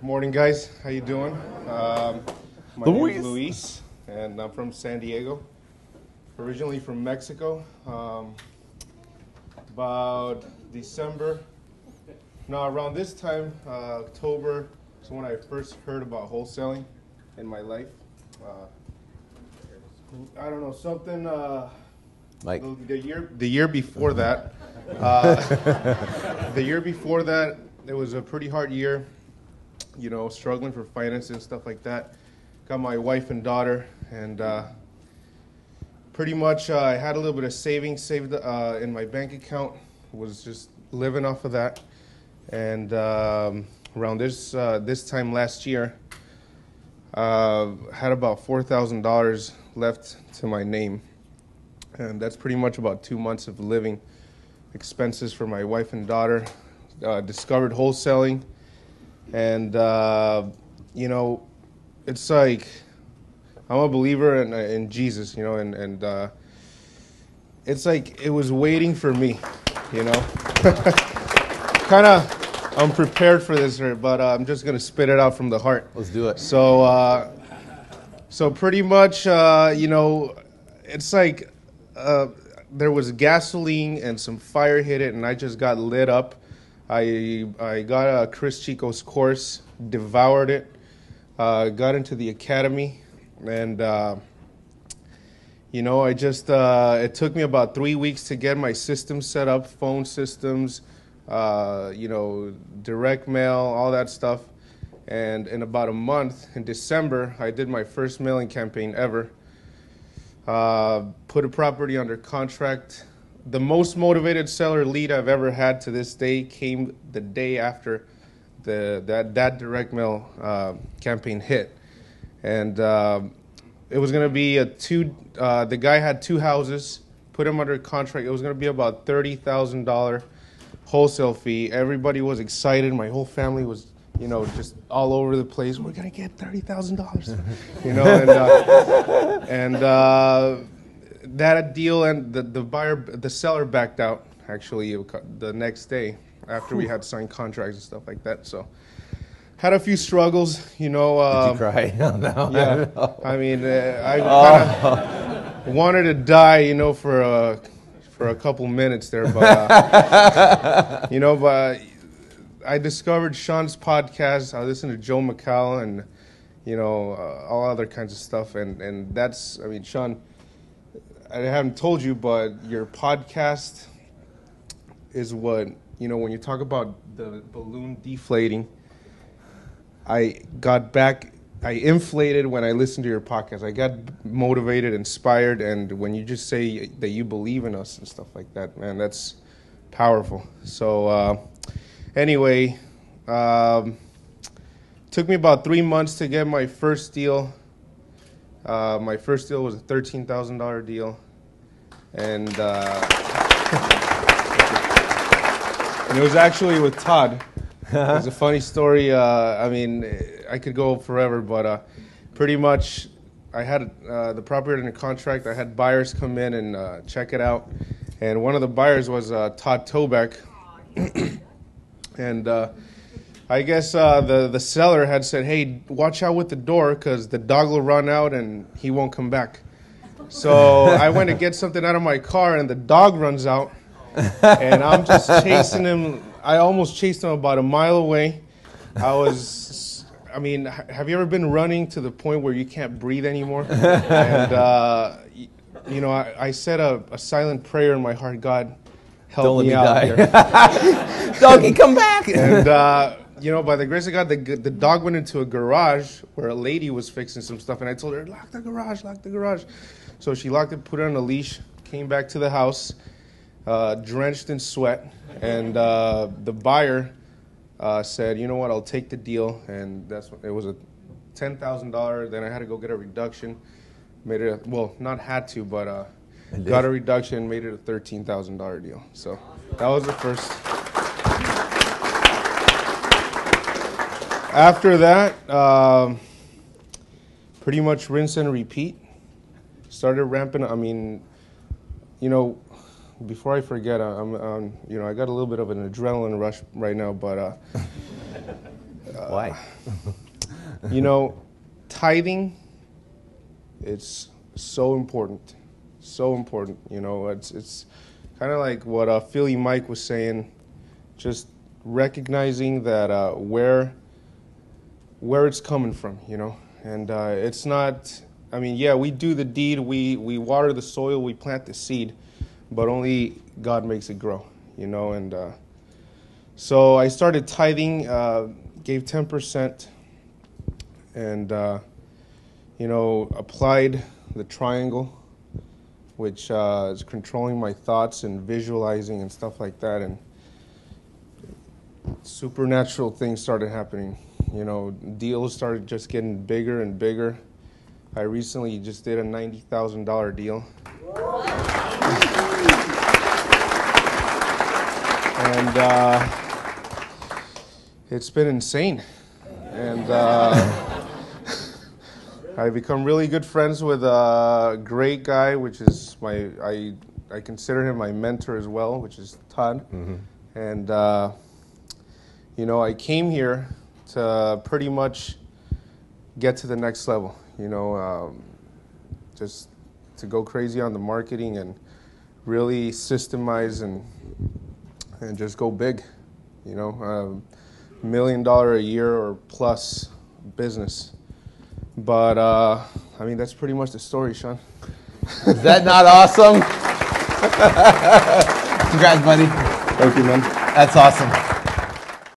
Good morning, guys. How you doing? My name is Luis, and I'm from San Diego. Originally from Mexico. About around this time, October, is when I first heard about wholesaling in my life. I don't know, something. Mike. The year before that, it was a pretty hard year. You know, struggling for finances and stuff like that. Got my wife and daughter, and pretty much I had a little bit of savings saved in my bank account. Was just living off of that. And around this time last year, had about $4,000 left to my name, and that's pretty much about 2 months of living expenses for my wife and daughter. Discovered wholesaling. And, you know, it's like I'm a believer in Jesus, you know, and it's like it was waiting for me, you know. Kind of unprepared for this, but I'm just going to spit it out from the heart. Let's do it. So pretty much, you know, it's like there was gasoline and some fire hit it, and I just got lit up. I got a Chris Chico's course, devoured it, got into the academy, and, you know, I just, it took me about 3 weeks to get my system set up, phone systems, you know, direct mail, all that stuff. And in about a month, in December, I did my first mailing campaign ever. Put a property under contract. The most motivated seller lead I've ever had to this day came the day after that direct mail campaign hit. And it was going to be the guy had 2 houses, put him under contract. It was going to be about $30,000 wholesale fee. Everybody was excited. My whole family was, you know, just all over the place. We're going to get $30,000, you know, and that deal, and the seller backed out actually the next day after we had signed contracts and stuff like that. So had a few struggles, you know. Did you cry? No. Yeah, I mean, I kind of wanted to die, you know, for a couple minutes there, but you know, but I discovered Sean's podcast. I listened to Joe McCall and, you know, all other kinds of stuff, and that's, I mean, Sean, I haven't told you, but your podcast is what, you know, when you talk about the balloon deflating, I inflated when I listened to your podcast. I got motivated, inspired, and when you just say that you believe in us and stuff like that, man, that's powerful. So anyway, took me about 3 months to get my first deal. My first deal was a $13,000 deal, and it was actually with Todd. It's a funny story. I mean, I could go torever, but pretty much I had the property under contract. I had buyers come in and check it out, and one of the buyers was Todd Toback, and I guess the seller had said, hey, watch out with the door because the dog will run out and he won't come back. So I went to get something out of my car and the dog runs out and I'm just chasing him. I almost chased him about a mile away. I mean, have you ever been running to the point where you can't breathe anymore? And, you know, I said a silent prayer in my heart, God, help me out here. Doggy, come back. And, you know, by the grace of God, the dog went into a garage where a lady was fixing some stuff, and I told her, lock the garage. So she locked it, put it on a leash, came back to the house, drenched in sweat, and the buyer said, you know what, I'll take the deal, and that's what, it was a $10,000. Then I had to go get a reduction, made it, not had to, but got a reduction, made it a $13,000 deal. So that was the first. After that, pretty much rinse and repeat. Started ramping. I mean, you know, before I forget, you know, I got a little bit of an adrenaline rush right now, but Why? You know, tithing, it's so important. So important. You know, it's kind of like what Philly Mike was saying, just recognizing that where it's coming from, you know. And it's not, I mean, yeah, we do the deed, we water the soil, we plant the seed, but only God makes it grow, you know. And so I started tithing, gave 10%, and, you know, applied the triangle, which is controlling my thoughts and visualizing and stuff like that. And supernatural things started happening. You know, deals started just getting bigger and bigger. I recently just did a $90,000 deal. And it's been insane. And I've become really good friends with a great guy, which is I consider him my mentor as well, which is Todd. Mm-hmm. And, you know, I came here to pretty much get to the next level, you know, just to go crazy on the marketing and really systemize and just go big, you know, $1 million a year or plus business. But, I mean, that's pretty much the story, Sean. Is that not awesome? Congrats, buddy. Thank you, man. That's awesome.